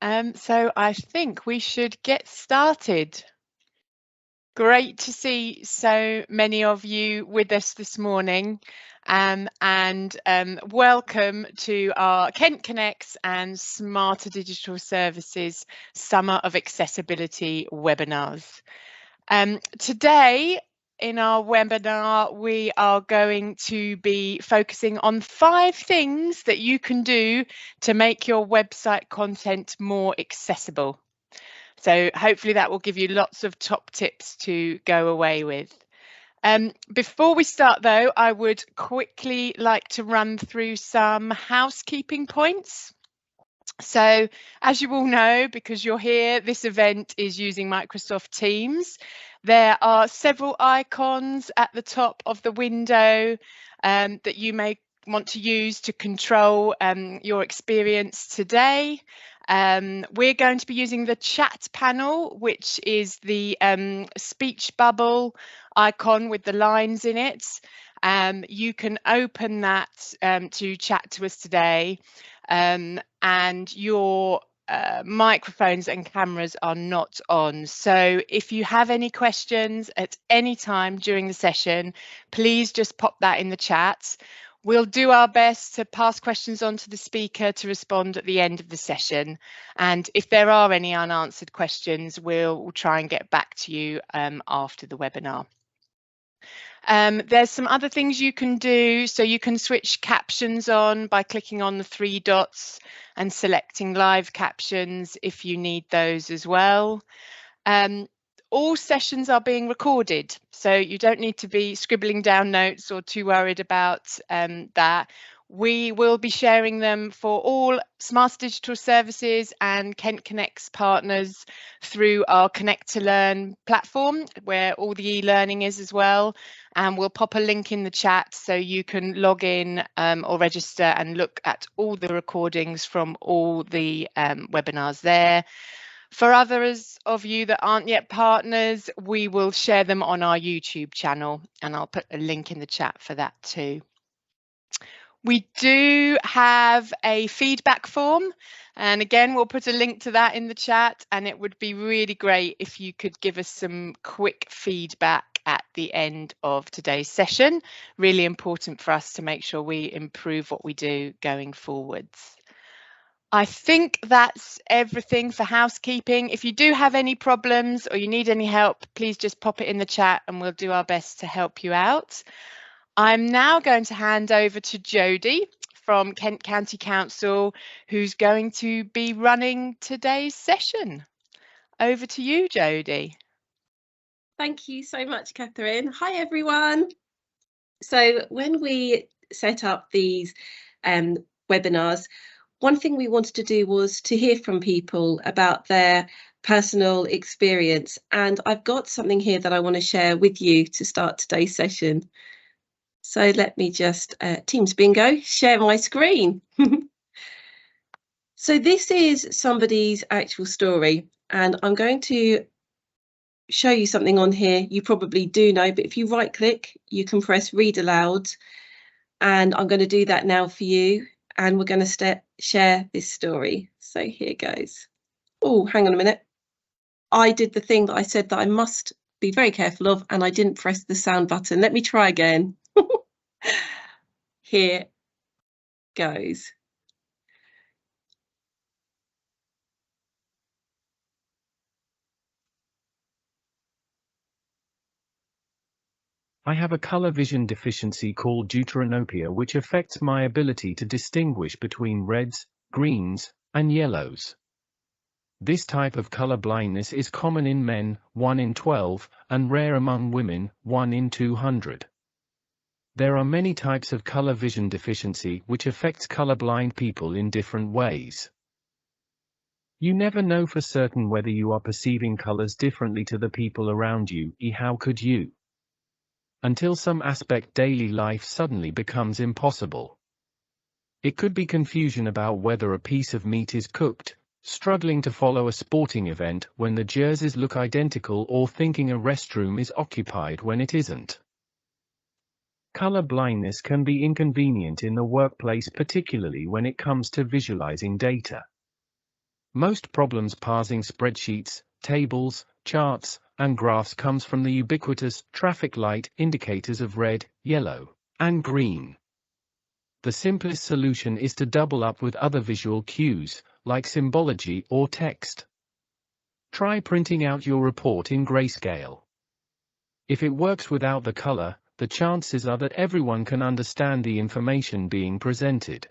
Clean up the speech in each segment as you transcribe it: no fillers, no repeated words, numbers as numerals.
So I think we should get started. Great to see so many of you with us this morning, and welcome to our Kent Connects and Smarter Digital Services Summer of Accessibility webinars. Today in our webinar, we are going to be focusing on 5 things that you can do to make your website content more accessible. So hopefully that will give you lots of top tips to go away with. Before we start though, I would quickly like to run through some housekeeping points. So as you all know, because you're here, this event is using Microsoft Teams. There are several icons at the top of the window that you may want to use to control your experience today. We're going to be using the chat panel, which is the speech bubble icon with the lines in it. You can open that to chat to us today, and your microphones and cameras are not on. So if you have any questions at any time during the session, please just pop that in the chat. We'll do our best to pass questions on to the speaker to respond at the end of the session. And if there are any unanswered questions, we'll try and get back to you after the webinar. There's some other things you can do. So you can switch captions on by clicking on the 3 dots and selecting live captions if you need those as well. All sessions are being recorded, so you don't need to be scribbling down notes or too worried about that. We will be sharing them for all Smarter Digital Services and Kent Connects partners through our Connect to Learn platform, where all the e-learning is as well. And we'll pop a link in the chat so you can log in or register and look at all the recordings from all the webinars there. For others of you that aren't yet partners, we will share them on our YouTube channel, and I'll put a link in the chat for that too. We do have a feedback form, and again, we'll put a link to that in the chat, and it would be really great if you could give us some quick feedback at the end of today's session. Really important for us to make sure we improve what we do going forwards. I think that's everything for housekeeping. If you do have any problems or you need any help, please just pop it in the chat and we'll do our best to help you out. I'm now going to hand over to Jodie from Kent County Council, who's going to be running today's session. Over to you, Jodie. Thank you so much, Catherine. Hi, everyone. So when we set up these webinars, one thing we wanted to do was to hear from people about their personal experience. And I've got something here that I want to share with you to start today's session. So let me just, Teams Bingo, share my screen. So this is somebody's actual story, and I'm going to show you something on here you probably do know, but if you right click, you can press read aloud, and I'm going to do that now for you, and we're going to share this story. So here goes. Oh, hang on a minute. I did the thing that I said that I must be very careful of, and I didn't press the sound button. Let me try again. Here goes. I have a color vision deficiency called deuteranopia, which affects my ability to distinguish between reds, greens, and yellows. This type of color blindness is common in men, 1 in 12, and rare among women, 1 in 200. There are many types of color vision deficiency which affects colorblind people in different ways. You never know for certain whether you are perceiving colors differently to the people around you. How could you? Until some aspect daily life suddenly becomes impossible. It could be confusion about whether a piece of meat is cooked, struggling to follow a sporting event when the jerseys look identical, or thinking a restroom is occupied when it isn't. Color blindness can be inconvenient in the workplace, particularly when it comes to visualizing data. Most problems parsing spreadsheets, tables, charts, and graphs comes from the ubiquitous traffic light indicators of red, yellow, and green. The simplest solution is to double up with other visual cues, like symbology or text. Try printing out your report in grayscale. If it works without the color, the chances are that everyone can understand the information being presented.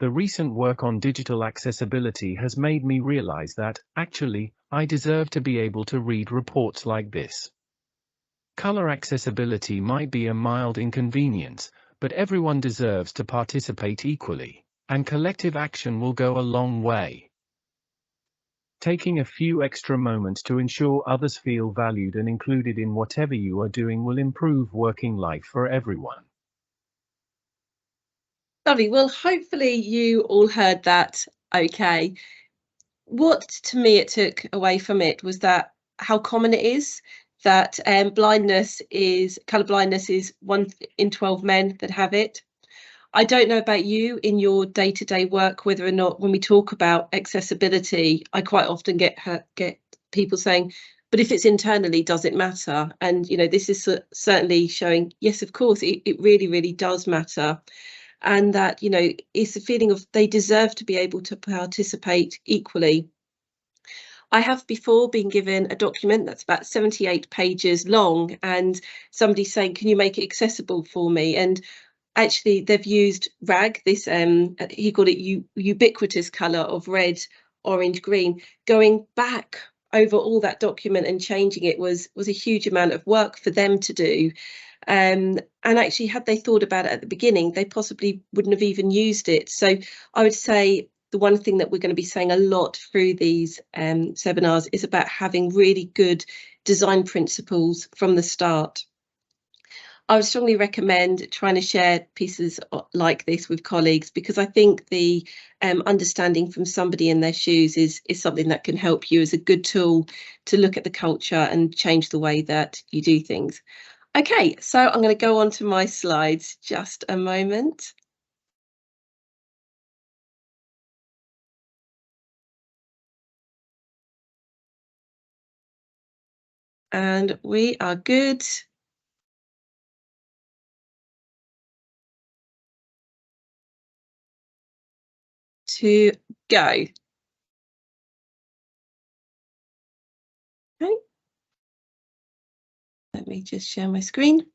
The recent work on digital accessibility has made me realize that, actually, I deserve to be able to read reports like this. Color accessibility might be a mild inconvenience, but everyone deserves to participate equally, and collective action will go a long way. Taking a few extra moments to ensure others feel valued and included in whatever you are doing will improve working life for everyone. Lovely. Well, hopefully you all heard that okay. What to me it took away from it was that how common it is that colour blindness is 1 in 12 men that have it. I don't know about you in your day-to-day work, whether or not when we talk about accessibility, I quite often get people saying, but if it's internally, does it matter? And, you know, this is certainly showing, yes, of course, it really, really does matter. And that, you know, it's a feeling of they deserve to be able to participate equally. I have before been given a document that's about 78 pages long, and somebody saying, can you make it accessible for me? And actually they've used RAG, this he called it ubiquitous colour of red, orange, green. Going back over all that document and changing it was a huge amount of work for them to do. And actually, had they thought about it at the beginning, they possibly wouldn't have even used it. So I would say the one thing that we're going to be saying a lot through these seminars is about having really good design principles from the start. I would strongly recommend trying to share pieces like this with colleagues, because I think the understanding from somebody in their shoes is something that can help you as a good tool to look at the culture and change the way that you do things. Okay, so I'm going to go on to my slides, just a moment. And we are good. To go. Okay. Let me just share my screen.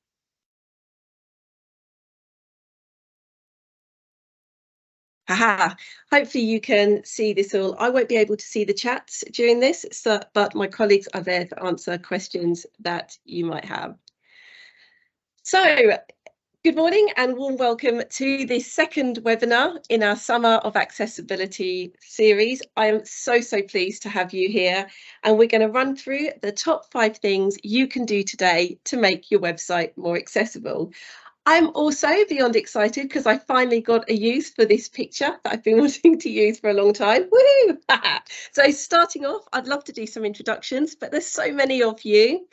Haha, hopefully you can see this all. I won't be able to see the chats during this, but my colleagues are there to answer questions that you might have. So, good morning and warm welcome to the second webinar in our Summer of Accessibility series. I am so pleased to have you here, and we're going to run through the top 5 things you can do today to make your website more accessible. I'm also beyond excited because I finally got a use for this picture that I've been wanting to use for a long time. Woohoo! So starting off, I'd love to do some introductions, but there's so many of you.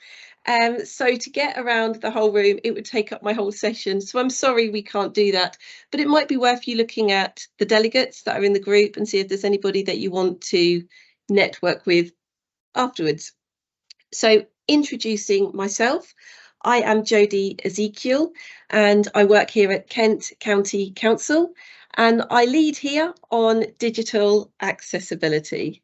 So to get around the whole room, it would take up my whole session. So I'm sorry we can't do that, but it might be worth you looking at the delegates that are in the group and see if there's anybody that you want to network with afterwards. So introducing myself, I am Jodie Ezekiel and I work here at Kent County Council, and I lead here on digital accessibility.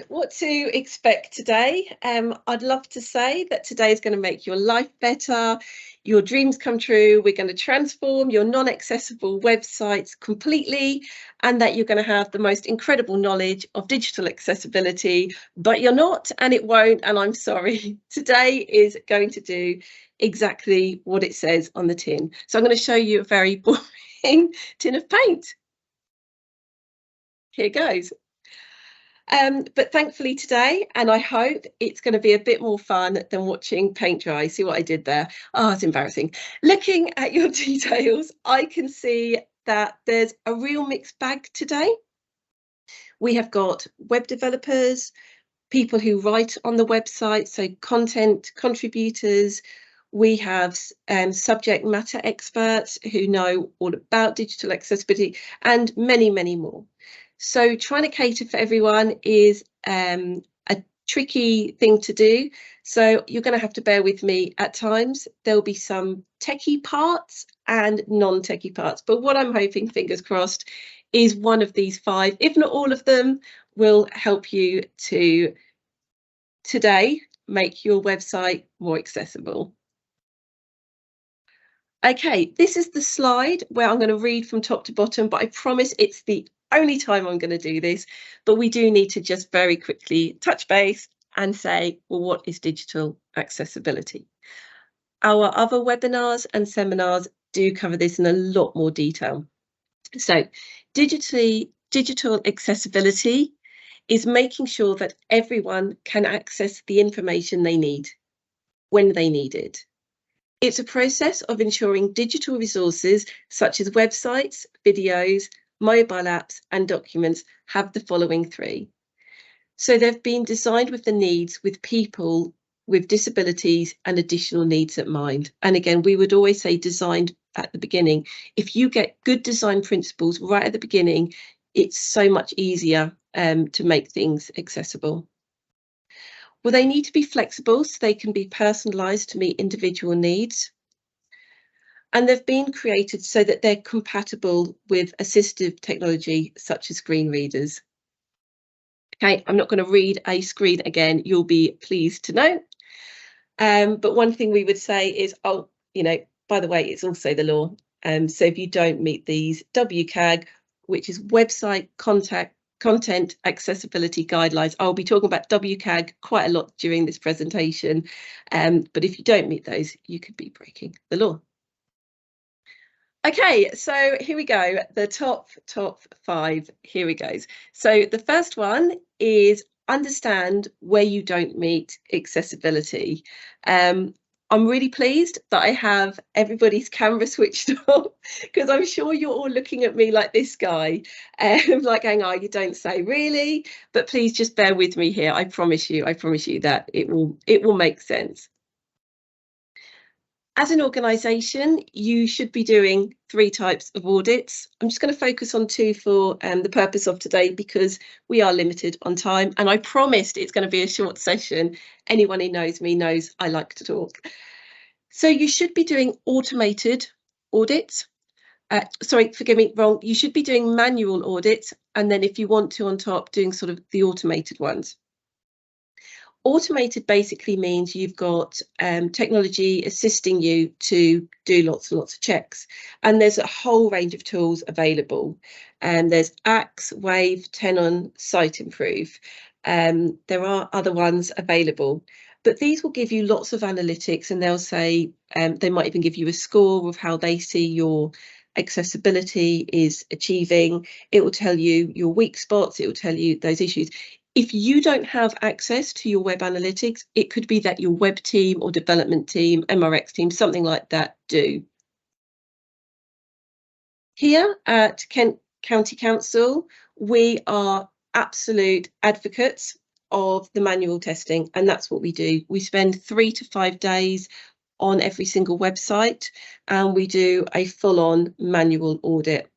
What to expect today? I'd love to say that today is going to make your life better, your dreams come true. We're going to transform your non-accessible websites completely, and that you're going to have the most incredible knowledge of digital accessibility, but you're not, and it won't, and I'm sorry. Today is going to do exactly what it says on the tin. So I'm going to show you a very boring tin of paint. Here goes. But thankfully today, and I hope it's going to be a bit more fun than watching paint dry. See what I did there? Oh, it's embarrassing. Looking at your details, I can see that there's a real mixed bag today. We have got web developers, people who write on the website, so content contributors. We have subject matter experts who know all about digital accessibility and many, many more. So trying to cater for everyone is a tricky thing to do. So you're going to have to bear with me at times. There'll be some techie parts and non-techie parts. But what I'm hoping, fingers crossed, is one of these 5, if not all of them, will help you to today make your website more accessible. Okay, this is the slide where I'm going to read from top to bottom, but I promise it's the only time I'm going to do this. But we do need to just very quickly touch base and say, well, what is digital accessibility? Our other webinars and seminars do cover this in a lot more detail. So digital accessibility is making sure that everyone can access the information they need when they need it. It's a process of ensuring digital resources such as websites, videos, mobile apps and documents have the following 3. So they've been designed with the needs with people with disabilities and additional needs at mind. And again, we would always say designed at the beginning. If you get good design principles right at the beginning, it's so much easier to make things accessible. Well, they need to be flexible so they can be personalised to meet individual needs. And they've been created so that they're compatible with assistive technology such as screen readers. Okay, I'm not going to read a screen again, you'll be pleased to know. But one thing we would say is, oh, you know, by the way, it's also the law. So if you don't meet these WCAG, which is Website Content Accessibility Guidelines. I'll be talking about WCAG quite a lot during this presentation, but if you don't meet those, you could be breaking the law. Okay, so here we go, the top 5, here we go. So the first one is understand where you don't meet accessibility. I'm really pleased that I have everybody's camera switched on because I'm sure you're all looking at me like this guy, like going, oh, you don't say really, but please just bear with me here. I promise you that it will make sense. As an organisation, you should be doing 3 types of audits. I'm just going to focus on 2 for the purpose of today because we are limited on time, and I promised it's going to be a short session. Anyone who knows me knows I like to talk. So you should be doing automated audits. Sorry, forgive me, wrong. You should be doing manual audits, and then if you want to on top, doing sort of the automated ones. Automated basically means you've got technology assisting you to do lots and lots of checks, and there's a whole range of tools available. And there's Axe, Wave, Tenon, Siteimprove. There are other ones available, but these will give you lots of analytics, and they'll say they might even give you a score of how they see your accessibility is achieving. It will tell you your weak spots. It will tell you those issues. If you don't have access to your web analytics, it could be that your web team or development team, MRX team, something like that do. Here at Kent County Council, we are absolute advocates of the manual testing, and that's what we do. We spend 3 to 5 days on every single website, and we do a full-on manual audit.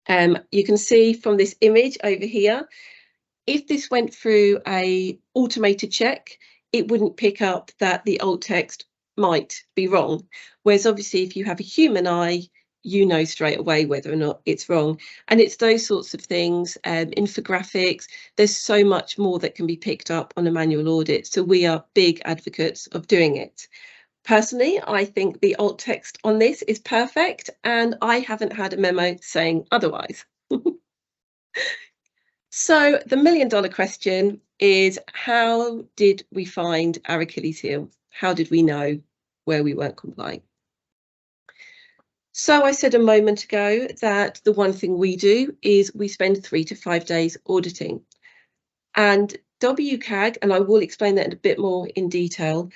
You can see from this image over here, if this went through a automated check, it wouldn't pick up that the alt text might be wrong. Whereas obviously if you have a human eye, you know straight away whether or not it's wrong. And it's those sorts of things, infographics, there's so much more that can be picked up on a manual audit. So we are big advocates of doing it. Personally, I think the alt text on this is perfect, and I haven't had a memo saying otherwise. So the $1 million question is, how did we find our Achilles heel? How did we know where we weren't complying? So I said a moment ago that the one thing we do is we spend 3 to 5 days auditing. And WCAG, and I will explain that in a bit more in detail,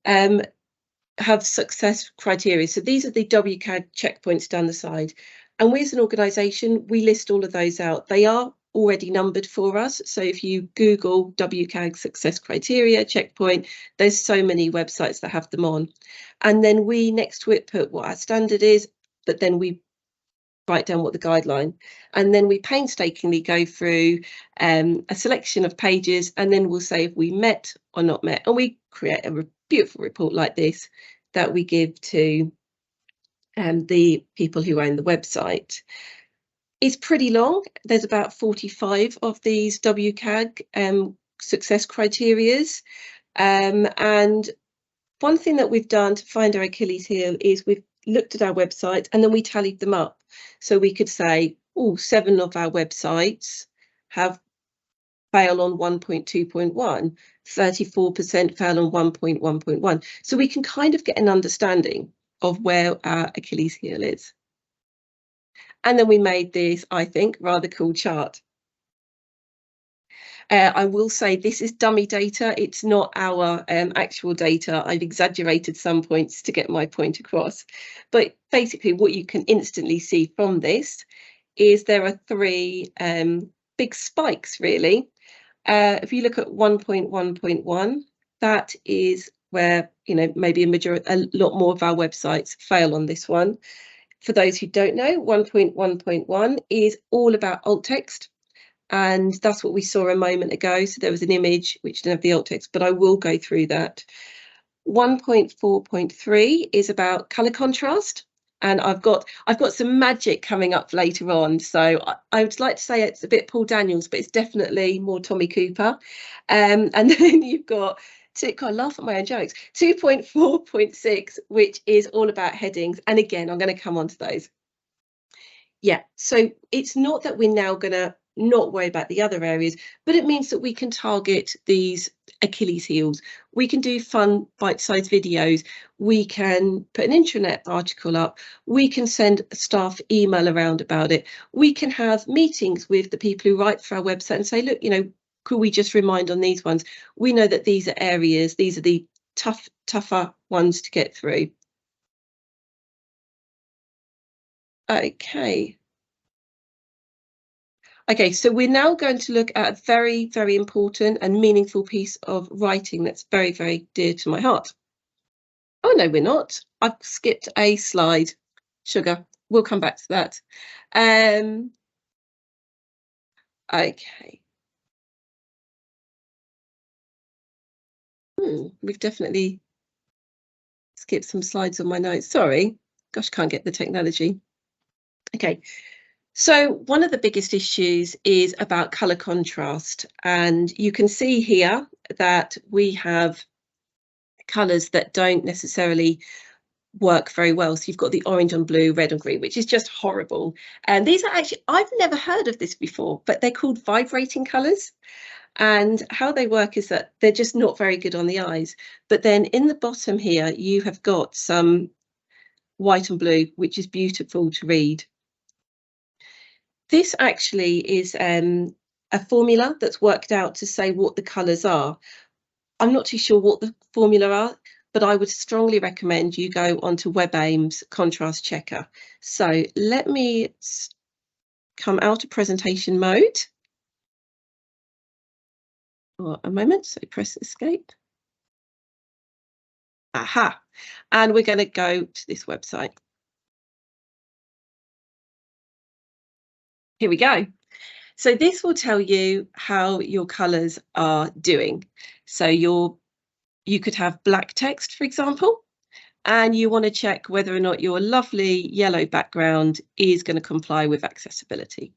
have success criteria. So these are the WCAG checkpoints down the side. And we as an organisation, we list all of those out. They are already numbered for us. So if you Google WCAG success criteria checkpoint, there's so many websites that have them on. And then we next to it put what our standard is, but then we write down what the guideline, and then we painstakingly go through a selection of pages, and then we'll say if we met or not met, and we create a beautiful report like this that we give to the people who own the website. It's pretty long. There's about 45 of these WCAG success criterias, and one thing that we've done to find our Achilles heel is we've looked at our website and then we tallied them up. So we could say, oh, 7 of our websites have fail on 1.2.1, 34% fail on 1.1.1. So we can kind of get an understanding of where our Achilles heel is. And then we made this, I think, rather cool chart. I will say this is dummy data. It's not our actual data. I've exaggerated some points to get my point across. But basically what you can instantly see from this is there are 3 big spikes, really. If you look at 1.1.1, that is where, you know, maybe a lot more of our websites fail on this one. For those who don't know, 1.1.1 is all about alt text. And that's what we saw a moment ago. So there was an image which didn't have the alt text, but I will go through that. 1.4.3 is about colour contrast. And I've got some magic coming up later on. So I would like to say it's a bit Paul Daniels, but it's definitely more Tommy Cooper. And then you've got, I laugh at my own jokes, 2.4.6, which is all about headings. And again, I'm going to come on to those. Yeah, so it's not that we're now going to not worry about the other areas, but it means that we can target these Achilles heels. We can do fun bite-sized videos. We can put an intranet article up. We can send staff email around about it. We can have meetings with the people who write for our website and say, look, you know, could we just remind on these ones? We know that these are areas, these are the tougher ones to get through. Okay, so we're now going to look at a very, very important and meaningful piece of writing that's very, very dear to my heart. Oh, no, we're not. I've skipped a slide. Sugar. We'll come back to that. Okay. We've definitely skipped some slides on my notes. Sorry. Gosh, can't get the technology. Okay. So one of the biggest issues is about colour contrast, and you can see here that we have colours that don't necessarily work very well. So you've got the orange on blue, red on green, which is just horrible. And these are actually, I've never heard of this before, but they're called vibrating colours. And how they work is that they're just not very good on the eyes. But then in the bottom here, you have got some white and blue, which is beautiful to read. This actually is a formula that's worked out to say what the colours are. I'm not too sure what the formula are, but I would strongly recommend you go onto WebAIM's contrast checker. So let me come out of presentation mode for a moment. So press escape. Aha, and we're going to go to this website. Here we go. So this will tell you how your colours are doing. So you could have black text, for example, and you want to check whether or not your lovely yellow background is going to comply with accessibility.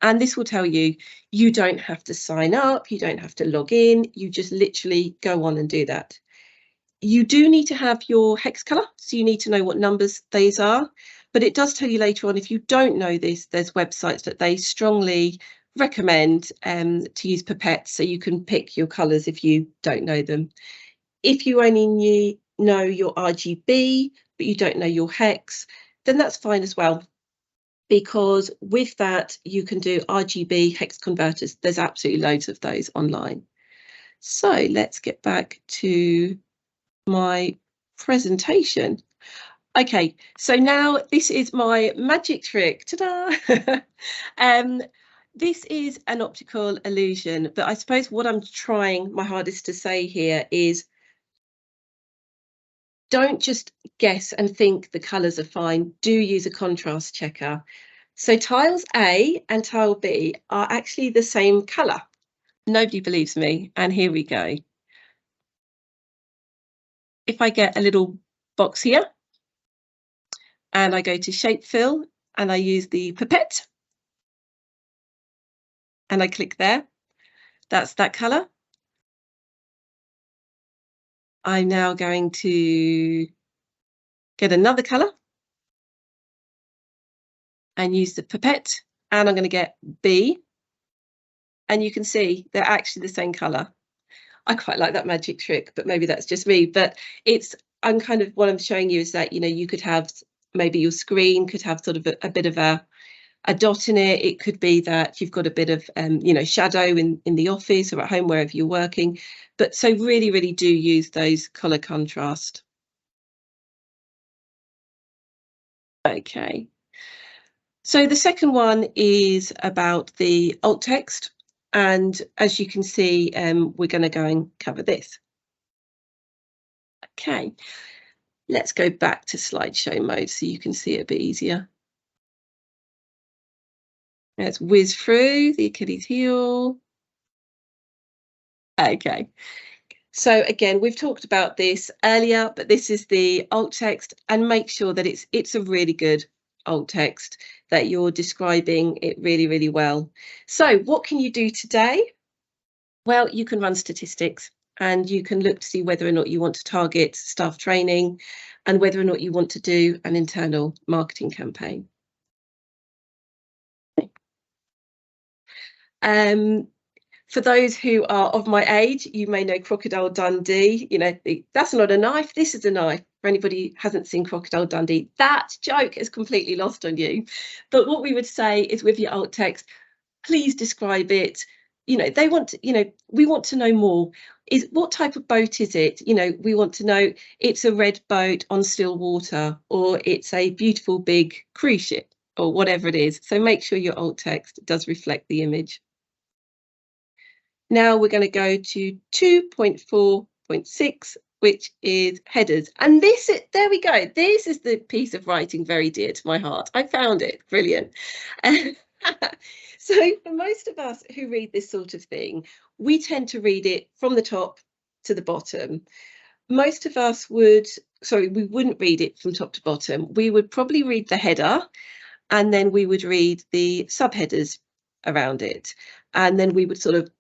And this will tell you, you don't have to sign up, you don't have to log in, you just literally go on and do that. You do need to have your hex colour, so you need to know what numbers these are. But it does tell you later on, if you don't know this, there's websites that they strongly recommend to use pipettes, so you can pick your colours if you don't know them. If you only know your RGB, but you don't know your hex, then that's fine as well, because with that, you can do RGB hex converters. There's absolutely loads of those online. So let's get back to my presentation. Okay, so now this is my magic trick. Ta-da! this is an optical illusion, but I suppose what I'm trying my hardest to say here is don't just guess and think the colours are fine. Do use a contrast checker. So tiles A and tile B are actually the same colour. Nobody believes me, and here we go. If I get a little box here, and I go to shape fill, and I use the pipette, and I click there, that's that colour. I'm now going to get another colour and use the pipette, and I'm going to get B, and you can see they're actually the same colour. I quite like that magic trick, but maybe that's just me. But what I'm showing you is that, you know, you could have, maybe your screen could have sort of a bit of a dot in it. It could be that you've got a bit of, you know, shadow in the office or at home, wherever you're working. But so really, really do use those colour contrast. Okay. So the second one is about the alt text. And as you can see, we're going to go and cover this. Okay, let's go back to slideshow mode so you can see it a bit easier. Let's whiz through the Achilles heel. Okay, so again, we've talked about this earlier, but this is the alt text, and make sure that it's a really good alt text, that you're describing it really, really well. So what can you do today? Well, you can run statistics, and you can look to see whether or not you want to target staff training and whether or not you want to do an internal marketing campaign. For those who are of my age, you may know Crocodile Dundee. You know, that's not a knife, this is a knife. For anybody who hasn't seen Crocodile Dundee, that joke is completely lost on you. But what we would say is, with your alt text, please describe it. You know, they want to, you know, we want to know more. Is what type of boat is it? You know, we want to know it's a red boat on still water, or it's a beautiful big cruise ship, or whatever it is. So make sure your alt text does reflect the image. Now we're going to go to 2.4.6, which is headers. And this, there we go. This is the piece of writing very dear to my heart. I found it. Brilliant. So for most of us who read this sort of thing, we tend to read it from the top to the bottom. Most of us we wouldn't read it from top to bottom. We would probably read the header, and then we would read the subheaders around it. And then we would sort of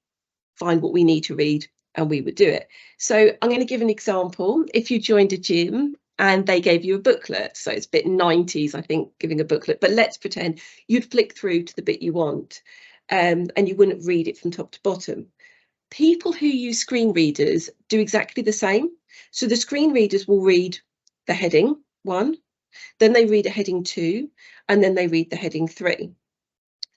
find what we need to read, and we would do it. So I'm going to give an example. If you joined a gym and they gave you a booklet, so it's a bit 90s, I think, giving a booklet, but let's pretend you'd flick through to the bit you want, and you wouldn't read it from top to bottom. People who use screen readers do exactly the same. So the screen readers will read the heading 1, then they read a heading 2, and then they read the heading 3.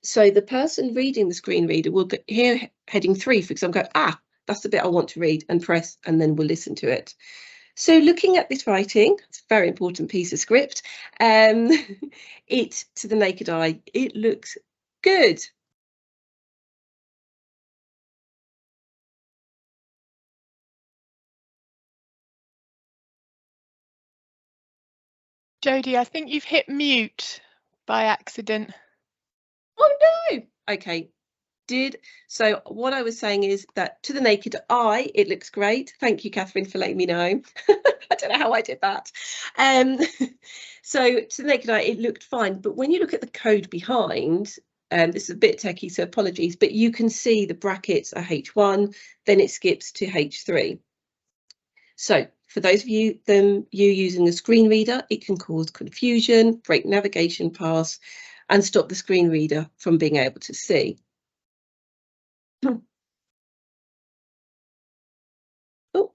So the person reading the screen reader will hear heading 3, for example, go, that's the bit I want to read, and press, and then we'll listen to it. So looking at this writing, it's a very important piece of script. It, to the naked eye, it looks good. Jodie, I think you've hit mute by accident. Oh no! Okay. So what I was saying is that to the naked eye, it looks great. Thank you, Catherine, for letting me know. I don't know how I did that. So to the naked eye, it looked fine. But when you look at the code behind, this is a bit techie, so apologies, but you can see the brackets are H1, then it skips to H3. So for those of you using a screen reader, it can cause confusion, break navigation paths, and stop the screen reader from being able to see. Oh.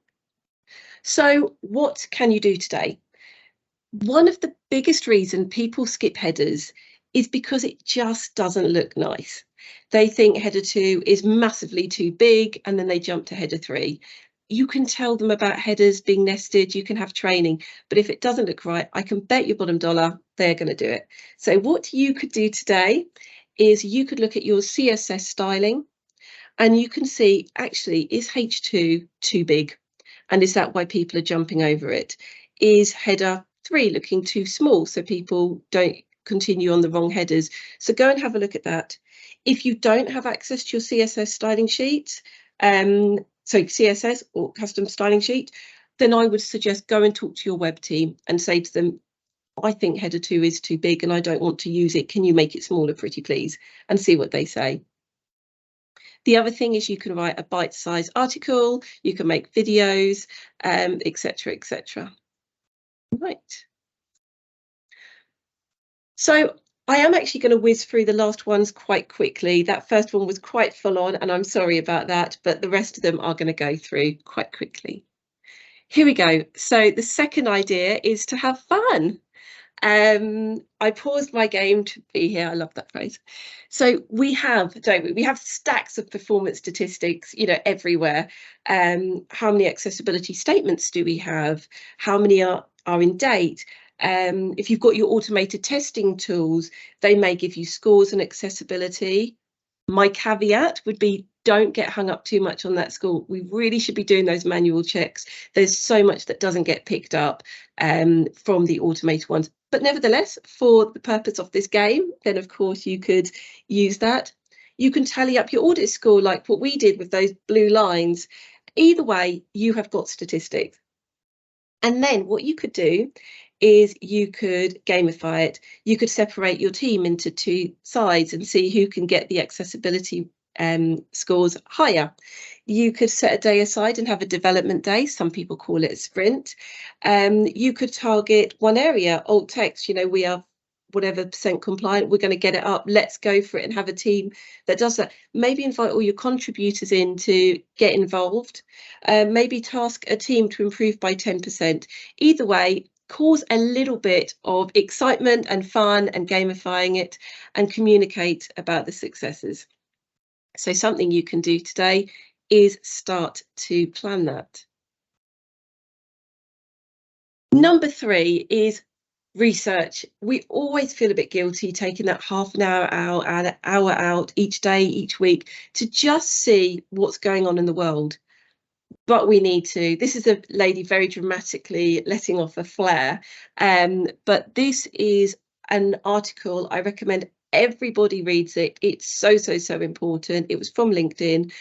So what can you do today? One of the biggest reasons people skip headers is because it just doesn't look nice. They think header 2 is massively too big, and then they jump to header 3. You can tell them about headers being nested, you can have training, but if it doesn't look right, I can bet your bottom dollar they're going to do it. So what you could do today is you could look at your CSS styling and you can see, actually, is H2 too big? And is that why people are jumping over it? Is header 3 looking too small so people don't continue on the wrong headers? So go and have a look at that. If you don't have access to your CSS styling sheet, CSS or custom styling sheet, then I would suggest go and talk to your web team and say to them, I think header 2 is too big and I don't want to use it. Can you make it smaller, pretty please? And see what they say. The other thing is you can write a bite-sized article, you can make videos, etc., etc. Right. So I am actually going to whiz through the last ones quite quickly. That first one was quite full on, and I'm sorry about that, but the rest of them are going to go through quite quickly. Here we go. So the second idea is to have fun. I paused my game to be here. I love that phrase. So we have, don't we? We have stacks of performance statistics, you know, everywhere. How many accessibility statements do we have? How many are in date? If you've got your automated testing tools, they may give you scores on accessibility. My caveat would be, don't get hung up too much on that score. We really should be doing those manual checks. There's so much that doesn't get picked up from the automated ones. But nevertheless, for the purpose of this game, then of course you could use that. You can tally up your audit score like what we did with those blue lines. Either way, you have got statistics. And then what you could do is you could gamify it. You could separate your team into two sides and see who can get the accessibility scores higher. You could set a day aside and have a development day. Some people call it a sprint. You could target one area, alt text, you know, we are whatever % compliant, we're going to get it up, let's go for it, and have a team that does that. Maybe invite all your contributors in to get involved. Maybe task a team to improve by 10%. Either way, cause a little bit of excitement and fun and gamifying it, and communicate about the successes. So something you can do today is start to plan that. Number 3 is research. We always feel a bit guilty taking that half an hour out and an hour out each day, each week, to just see what's going on in the world. But we need to. This is a lady very dramatically letting off a flare. But this is an article I recommend everybody reads it. It's so important. It was from LinkedIn.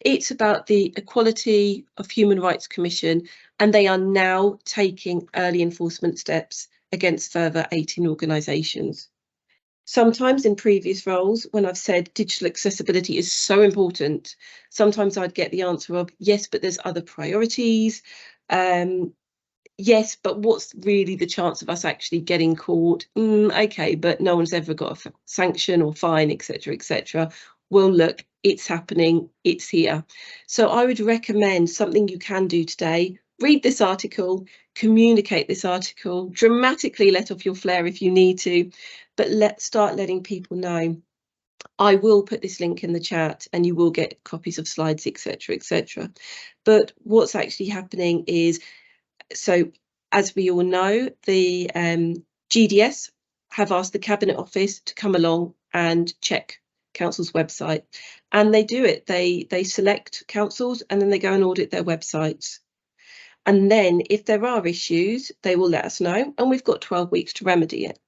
It's about the Equality of Human Rights Commission, and they are now taking early enforcement steps against further 18 organisations. Sometimes in previous roles, when I've said digital accessibility is so important, sometimes I'd get the answer of, yes, but there's other priorities. Yes, but what's really the chance of us actually getting caught? Okay, but no one's ever got a sanction or fine, etc., etc. Well, look, it's happening, it's here. So I would recommend something you can do today. Read this article, communicate this article, dramatically let off your flare if you need to, but start letting people know. I will put this link in the chat and you will get copies of slides, etc., etc. But what's actually happening is, so as we all know, the GDS have asked the Cabinet Office to come along and check council's website, and they do it. They select councils and then they go and audit their websites. And then if there are issues, they will let us know, and we've got 12 weeks to remedy it.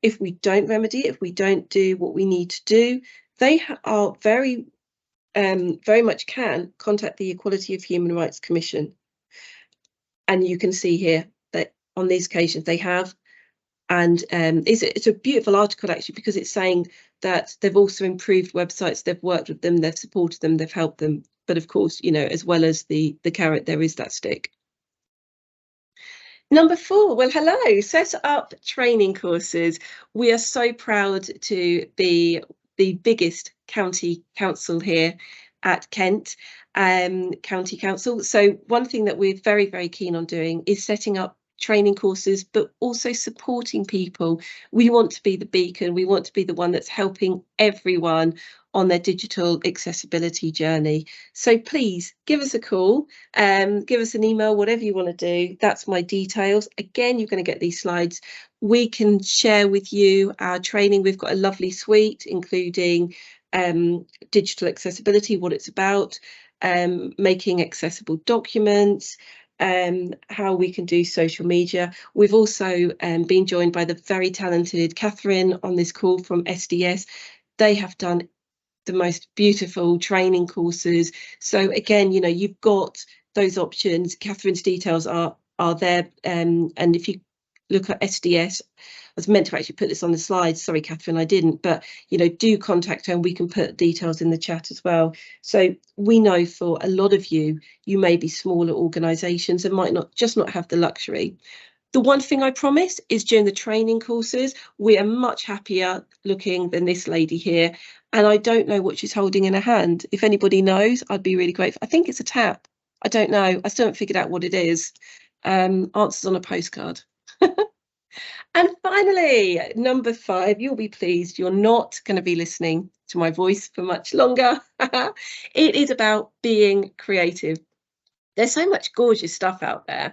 If we don't remedy it, if we don't do what we need to do, they are very much can contact the Equality of Human Rights Commission. And you can see here that on these occasions they have. And it's a beautiful article, actually, because it's saying that they've also improved websites, they've worked with them, they've supported them, they've helped them. But of course, you know, as well as the carrot, there is that stick. Number 4, well, hello, set up training courses. We are so proud to be the biggest county council here at Kent County Council. So one thing that we're very keen on doing is setting up training courses, but also supporting people. We want to be the beacon. We want to be the one that's helping everyone on their digital accessibility journey. So please give us a call, give us an email, whatever you want to do. That's my details. Again, you're going to get these slides. We can share with you our training. We've got a lovely suite, including digital accessibility, what it's about, making accessible documents, how we can do social media. We've also been joined by the very talented Catherine on this call from SDS. They have done the most beautiful training courses. So again, you know, you've got those options. Catherine's details are there, and if you look at SDS, I was meant to actually put this on the slides, sorry Catherine, I didn't, but you know, do contact her and we can put details in the chat as well. So we know for a lot of you, you may be smaller organisations and might not have the luxury. The one thing I promise is during the training courses, we are much happier looking than this lady here. And I don't know what she's holding in her hand. If anybody knows, I'd be really grateful. I think it's a tap. I don't know. I still haven't figured out what it is. Answers on a postcard. And finally, number 5, you'll be pleased. You're not going to be listening to my voice for much longer. It is about being creative. There's so much gorgeous stuff out there.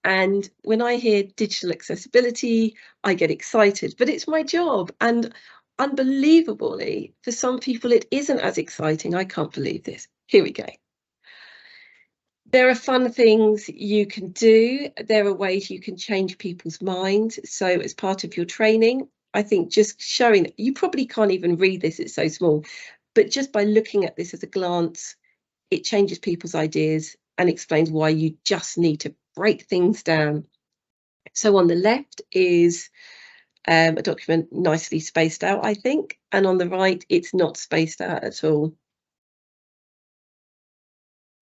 And when I hear digital accessibility, I get excited, but it's my job. And unbelievably, for some people, it isn't as exciting. I can't believe this. Here we go. There are fun things you can do. There are ways you can change people's minds. So as part of your training, I think just showing, you probably can't even read this, it's so small, but just by looking at this as a glance, it changes people's ideas and explains why you just need to break things down. So on the left is a document nicely spaced out, I think, and on the right, it's not spaced out at all.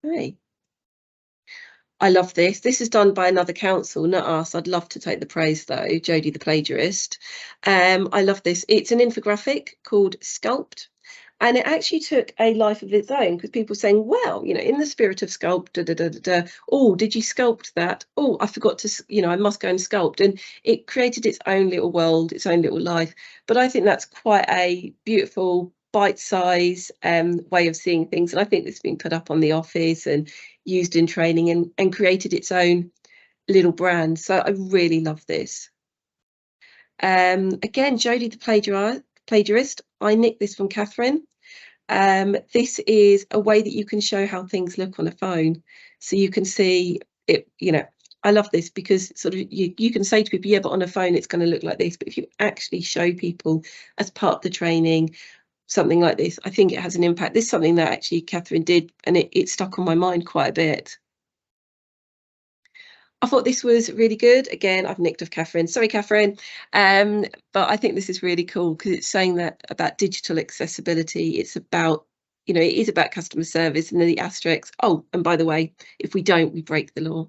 Hey. I love this. This is done by another council, not us. I'd love to take the praise though, Jodie the plagiarist. I love this. It's an infographic called Sculpt. And it actually took a life of its own because people were saying, well, you know, in the spirit of sculpt, oh, did you sculpt that? Oh, I forgot to, you know, I must go and sculpt. And it created its own little world, its own little life. But I think that's quite a beautiful bite-size way of seeing things. And I think this has been put up on The Office and used in training and created its own little brand. So I really love this. Again, Jodie the plagiarist. I nicked this from Catherine. This is a way that you can show how things look on a phone. So you can see it, you know, I love this because sort of you can say to people, yeah, but on a phone it's going to look like this. But if you actually show people as part of the training, something like this, I think it has an impact. This is something that actually Catherine did and it stuck on my mind quite a bit. I thought this was really good. Again, I've nicked off Catherine. Sorry, Catherine. But I think this is really cool because it's saying that about digital accessibility. It's about, you know, it is about customer service and then the asterisks. Oh, and by the way, if we don't, we break the law.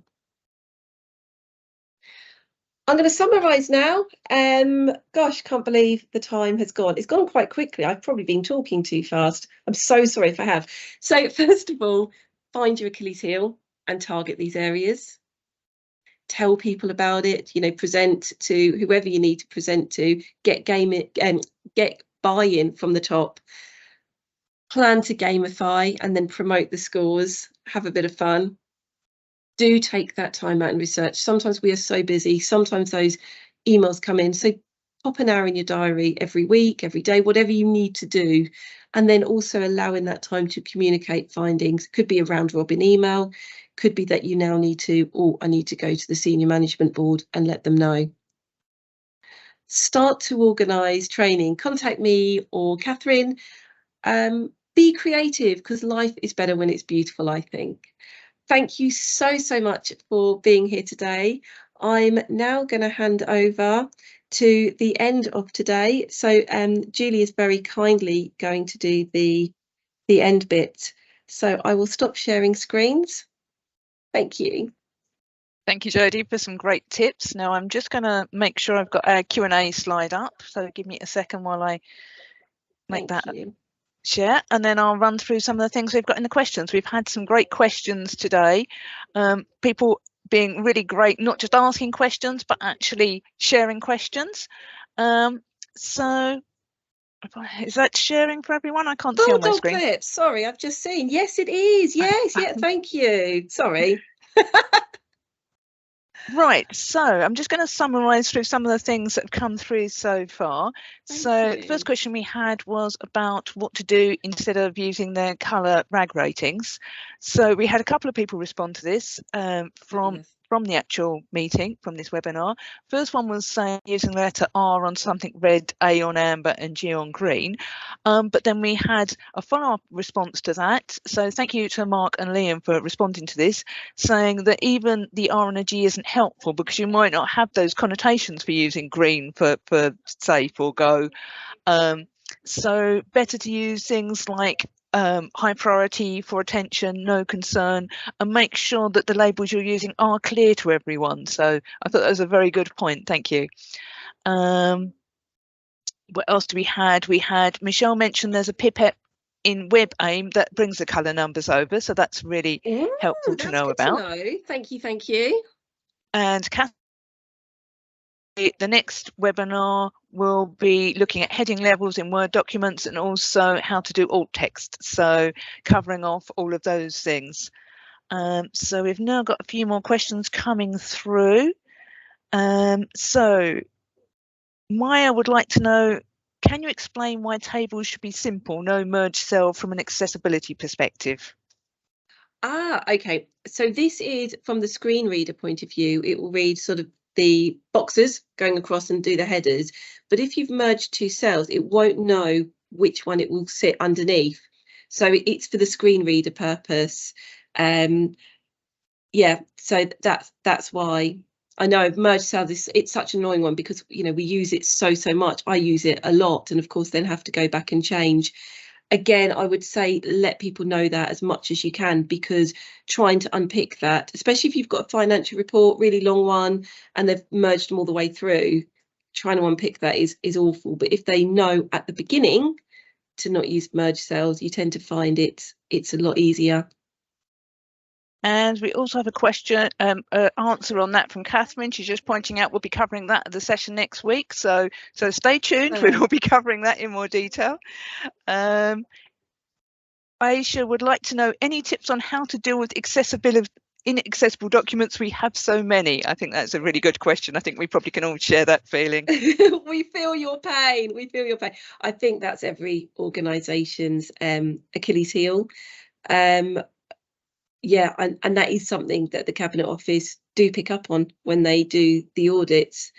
I'm going to summarise now. Gosh, can't believe the time has gone. It's gone quite quickly. I've probably been talking too fast. I'm so sorry if I have. So first of all, find your Achilles heel and target these areas. Tell people about it, you know, present to whoever you need to present to, get buy-in from the top, plan to gamify and then promote the scores, have a bit of fun. Do take that time out and research. Sometimes we are so busy, sometimes those emails come in, so pop an hour in your diary every week, every day, whatever you need to do, and then also allowing that time to communicate findings. Could be a round robin email, could be that you now need to, or I need to go to the senior management board and let them know. Start to organise training, contact me or Catherine. Be creative because life is better when it's beautiful, I think. Thank you so much for being here today. I'm now going to hand over to the end of today. So Julie is very kindly going to do the end bit. So I will stop sharing screens. Thank you. Thank you, Jodie, for some great tips. Now I'm just going to make sure I've got a Q&A slide up. So give me a second while I make that share, and then I'll run through some of the things we've got in the questions. We've had some great questions today. People being really great, not just asking questions, but actually sharing questions. So Is that sharing for everyone? I can't see on my Bulldog screen. clips. Sorry, I've just seen. Yes, it is. Yes, yeah. Thank you. Sorry. Right, so I'm just going to summarise through some of the things that have come through so far. So the first question we had was about what to do instead of using the colour RAG ratings. So we had a couple of people respond to this from the actual meeting, from this webinar. First one was saying using the letter R on something red, A on amber and G on green. But then we had a follow-up response to that. So thank you to Mark and Liam for responding to this, saying that even the R and a G isn't helpful because you might not have those connotations for using green for safe or go. So better to use things like high priority, for attention, no concern, and make sure that the labels you're using are clear to everyone. So I thought that was a very good point. Thank you. What else do we had? We had Michelle mentioned there's a pipette in WebAIM that brings the colour numbers over, so that's really helpful to know about. Thank you. And Kath, the next webinar will be looking at heading levels in Word documents and also how to do alt text, so covering off all of those things. So we've now got a few more questions coming through. So Maya would like to know, can you explain why tables should be simple, no merge cell from an accessibility perspective? Okay. So this is from the screen reader point of view. It will read sort of the boxes going across and do the headers. But if you've merged two cells, it won't know which one it will sit underneath. So it's for the screen reader purpose. Yeah, so that's why. I know I've merged cells. It's such an annoying one because, you know, we use it so much. I use it a lot, and of course then have to go back and change. Again, I would say let people know that as much as you can, because trying to unpick that, especially if you've got a financial report, really long one, and they've merged them all the way through, trying to unpick that is awful. But if they know at the beginning to not use merge cells, you tend to find it's a lot easier. And we also have a question, answer on that from Catherine. She's just pointing out we'll be covering that at the session next week. So stay tuned. We will be covering that in more detail. Aisha would like to know any tips on how to deal with inaccessible documents. We have so many. I think that's a really good question. I think we probably can all share that feeling. We feel your pain. We feel your pain. I think that's every organisation's Achilles heel. Yeah, and that is something that the Cabinet Office do pick up on when they do the audits.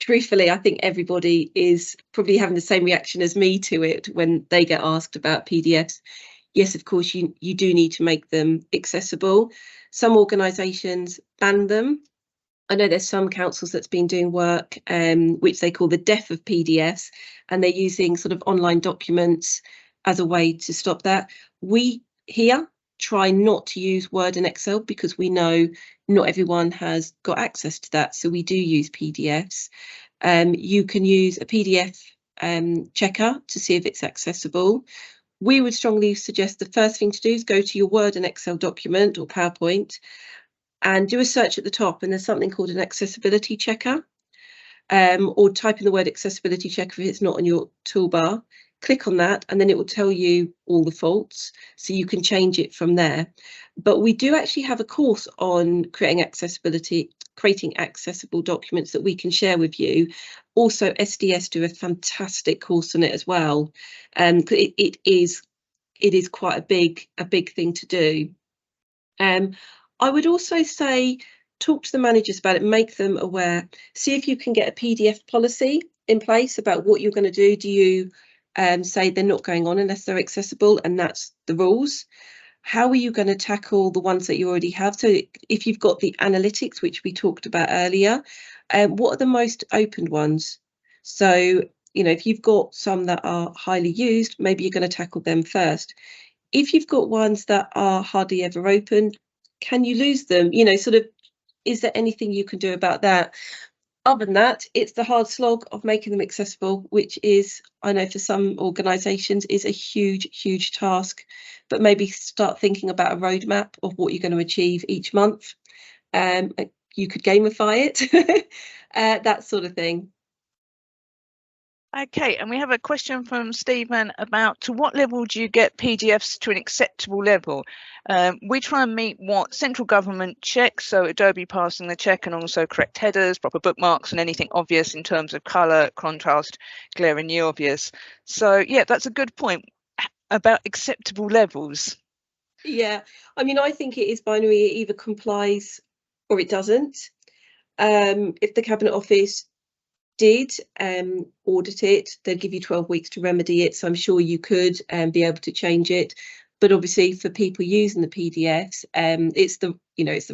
Truthfully, I think everybody is probably having the same reaction as me to it when they get asked about PDFs. Yes, of course, you do need to make them accessible. Some organisations ban them. I know there's some councils that's been doing work which they call the death of PDFs, and they're using sort of online documents as a way to stop that. We here try not to use Word and Excel because we know not everyone has got access to that, so we do use PDFs. You can use a PDF checker to see if it's accessible. We would strongly suggest the first thing to do is go to your Word and Excel document or PowerPoint and do a search at the top, and there's something called an accessibility checker, or type in the word accessibility checker if it's not on your toolbar. Click on that and then it will tell you all the faults, so you can change it from there. But we do actually have a course on creating accessible documents that we can share with you. Also, SDS do a fantastic course on it as well. It is quite a big thing to do. I would also say talk to the managers about it, make them aware, see if you can get a PDF policy in place about what you're going to do. Do you say they're not going on unless they're accessible, and that's the rules? How are you going to tackle the ones that you already have? So if you've got the analytics, which we talked about earlier, what are the most opened ones? So, you know, if you've got some that are highly used, maybe you're going to tackle them first. If you've got ones that are hardly ever opened, can you lose them? You know, sort of, is there anything you can do about that? Other than that, it's the hard slog of making them accessible, which is, I know for some organisations, is a huge task. But maybe start thinking about a roadmap of what you're going to achieve each month. You could gamify it, that sort of thing. Okay, and we have a question from Stephen about to what level do you get PDFs to an acceptable level? We try and meet what central government checks, so Adobe passing the check, and also correct headers, proper bookmarks, and anything obvious in terms of colour, contrast, glaringly obvious. So yeah, that's a good point about acceptable levels. Yeah, I mean, I think it is binary. It either complies or it doesn't. If the Cabinet Office did audit it, they'd give you 12 weeks to remedy it. So I'm sure you could be able to change it. But obviously, for people using the PDFs, it's the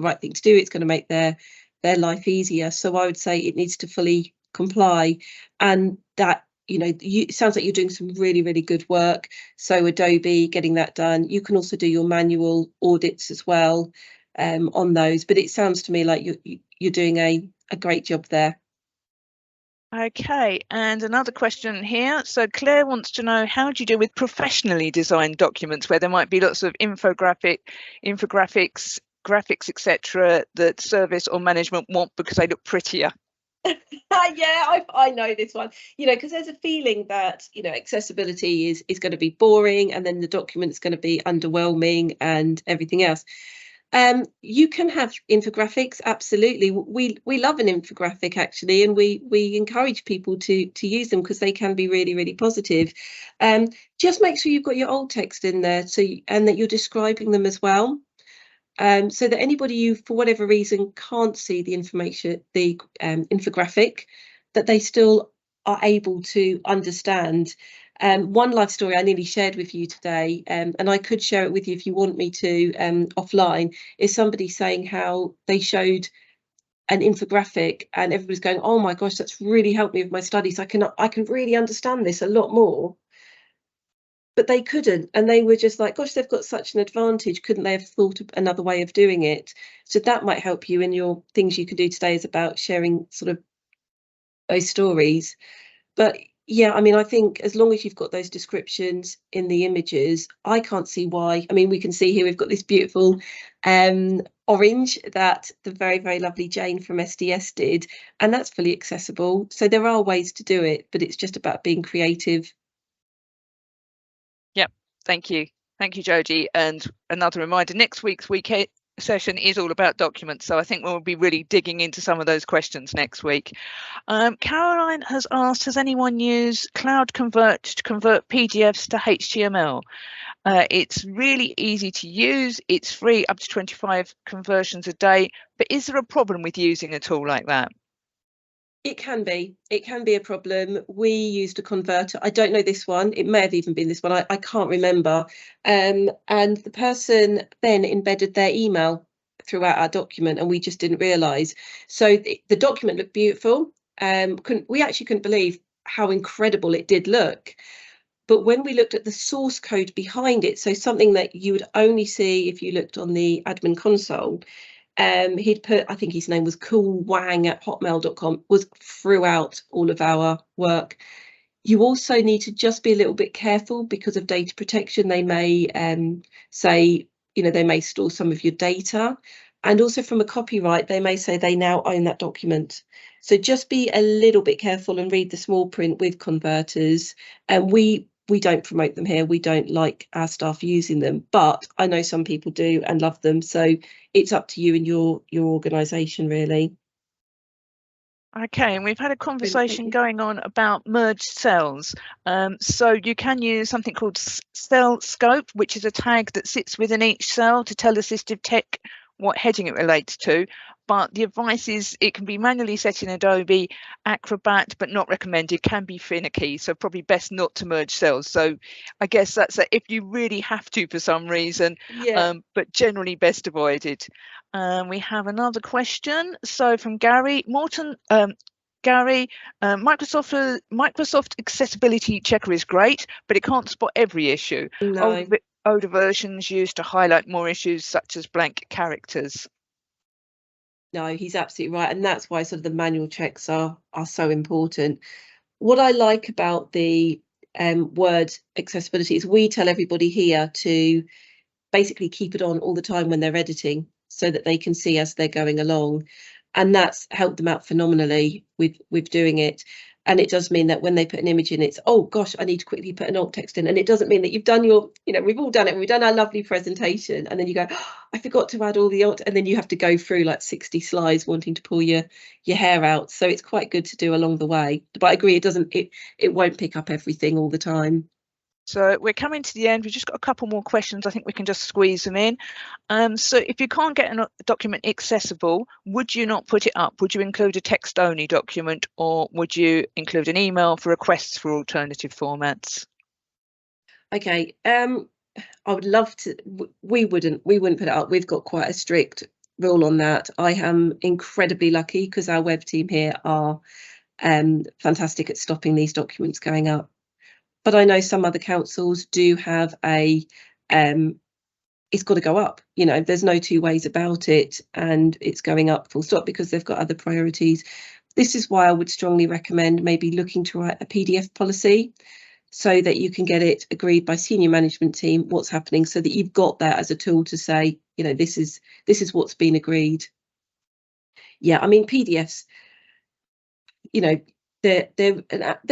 right thing to do. It's going to make their life easier. So I would say it needs to fully comply, and that it sounds like you're doing some really, really good work. So Adobe getting that done. You can also do your manual audits as well on those. But it sounds to me like you're doing a great job there. Okay, and another question here. So Claire wants to know, how do you deal with professionally designed documents where there might be lots of infographics, graphics, etc. that service or management want because they look prettier? Yeah, I know this one, because there's a feeling that accessibility is going to be boring, and then the document's going to be underwhelming and everything else. You can have infographics, absolutely. We love an infographic actually, and we encourage people to use them because they can be really, really positive. Just make sure you've got your alt text in there, and that you're describing them as well. So that anybody who, for whatever reason, can't see the information, the infographic, that they still are able to understand. One life story I nearly shared with you today, and I could share it with you if you want me to offline, is somebody saying how they showed an infographic and everybody's going, oh my gosh, that's really helped me with my studies. I can really understand this a lot more. But they couldn't, and they were just like, gosh, they've got such an advantage. Couldn't they have thought of another way of doing it? So that might help you in your things you can do today, is about sharing sort of those stories. But yeah, I mean, I think as long as you've got those descriptions in the images, I can't see why. I mean, we can see here we've got this beautiful orange that the very, very lovely Jane from SDS did, and that's fully accessible. So there are ways to do it, but it's just about being creative. Yep, thank you, Jodie. And another reminder: next week's weekend session is all about documents, so I think we'll be really digging into some of those questions next week. Caroline has asked, has anyone used Cloud Convert to convert PDFs to HTML? It's really easy to use, it's free, up to 25 conversions a day, but is there a problem with using a tool like that? It can be a problem. We used a converter. I don't know this one. It may have even been this one. I can't remember. And the person then embedded their email throughout our document, and we just didn't realise. So the document looked beautiful. We actually couldn't believe how incredible it did look. But when we looked at the source code behind it, so something that you would only see if you looked on the admin console, he'd put, I think his name was coolwang@hotmail.com, was throughout all of our work. You also need to just be a little bit careful because of data protection. They may say, they may store some of your data. And also from a copyright, they may say they now own that document. So just be a little bit careful and read the small print with converters. And we don't promote them here. We don't like our staff using them, but I know some people do and love them. So it's up to you and your organisation, really. Okay, and we've had a conversation going on about merged cells. So you can use something called cell scope, which is a tag that sits within each cell to tell Assistive Tech what heading it relates to. But the advice is it can be manually set in Adobe Acrobat, but not recommended, can be finicky. So probably best not to merge cells. So I guess that's if you really have to for some reason, yeah. But generally best avoided. We have another question. So from Gary Morton. Gary, Microsoft Accessibility Checker is great, but it can't spot every issue. No. Older versions used to highlight more issues such as blank characters. No, he's absolutely right, and that's why sort of the manual checks are so important. What I like about the Word accessibility is we tell everybody here to basically keep it on all the time when they're editing, so that they can see as they're going along, and that's helped them out phenomenally with doing it. And it does mean that when they put an image in, it's, oh gosh, I need to quickly put an alt text in. And it doesn't mean that you've done your, we've all done it. We've done our lovely presentation. And then you go, oh, I forgot to add all the alt. And then you have to go through like 60 slides wanting to pull your hair out. So it's quite good to do along the way. But I agree, it won't pick up everything all the time. So we're coming to the end. We've just got a couple more questions. I think we can just squeeze them in. So if you can't get a document accessible, would you not put it up? Would you include a text only document, or would you include an email for requests for alternative formats? Okay, I would love to. We wouldn't put it up. We've got quite a strict rule on that. I am incredibly lucky because our web team here are fantastic at stopping these documents going up. But I know some other councils do have it's got to go up. There's no two ways about it, and it's going up full stop because they've got other priorities. This is why I would strongly recommend maybe looking to write a PDF policy so that you can get it agreed by senior management team, what's happening, so that you've got that as a tool to say, this is what's been agreed. Yeah, I mean, PDFs, they're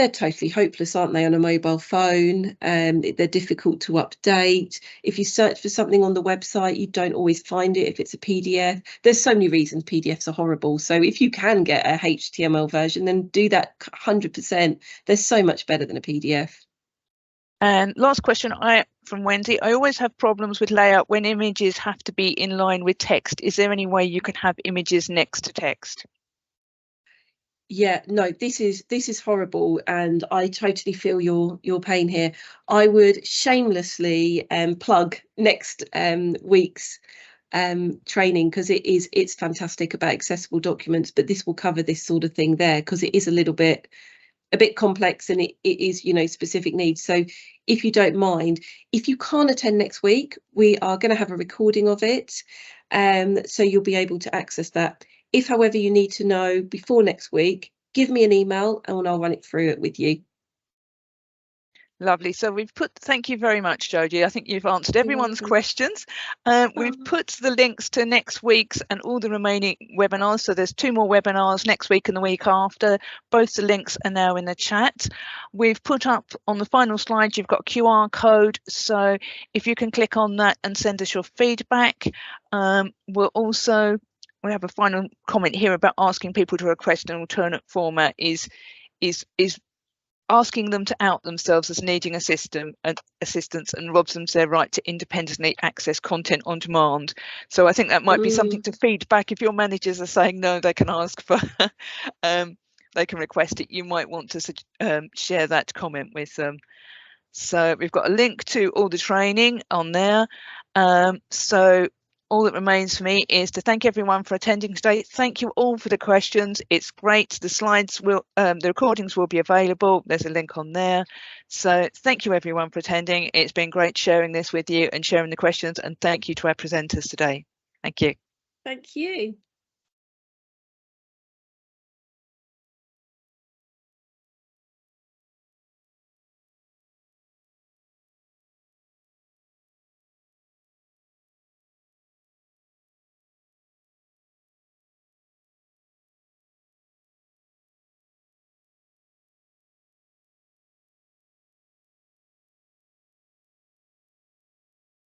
totally hopeless, aren't they, on a mobile phone? They're difficult to update. If you search for something on the website, you don't always find it if it's a PDF. There's so many reasons PDFs are horrible. So if you can get a HTML version, then do that 100%. They're so much better than a PDF. And last question from Wendy. I always have problems with layout when images have to be in line with text. Is there any way you can have images next to text? Yeah, no, this is horrible, and I totally feel your pain here. I would shamelessly plug next week's training, because it's fantastic about accessible documents, but this will cover this sort of thing there, because it is a bit complex, and it is specific needs. So if you don't mind, if you can't attend next week, we are going to have a recording of it, so you'll be able to access that. If, however, you need to know before next week, give me an email and I'll run it through it with you. Lovely. So thank you very much, Jodie. I think you've answered everyone's questions. We've put the links to next week's and all the remaining webinars. So there's 2 more webinars next week and the week after. Both the links are now in the chat. We've put up on the final slide, you've got a QR code. So if you can click on that and send us your feedback. We have a final comment here about asking people to request an alternate format is asking them to out themselves as needing assistance and robs them their right to independently access content on demand. So I think that might be something to feed back. If your managers are saying no, they can ask for, they can request it. You might want to share that comment with them. So we've got a link to all the training on there. So all that remains for me is to thank everyone for attending today. Thank you all for the questions. It's great. The slides the recordings will be available. There's a link on there. So thank you everyone for attending. It's been great sharing this with you and sharing the questions, and thank you to our presenters today. Thank you. Thank you.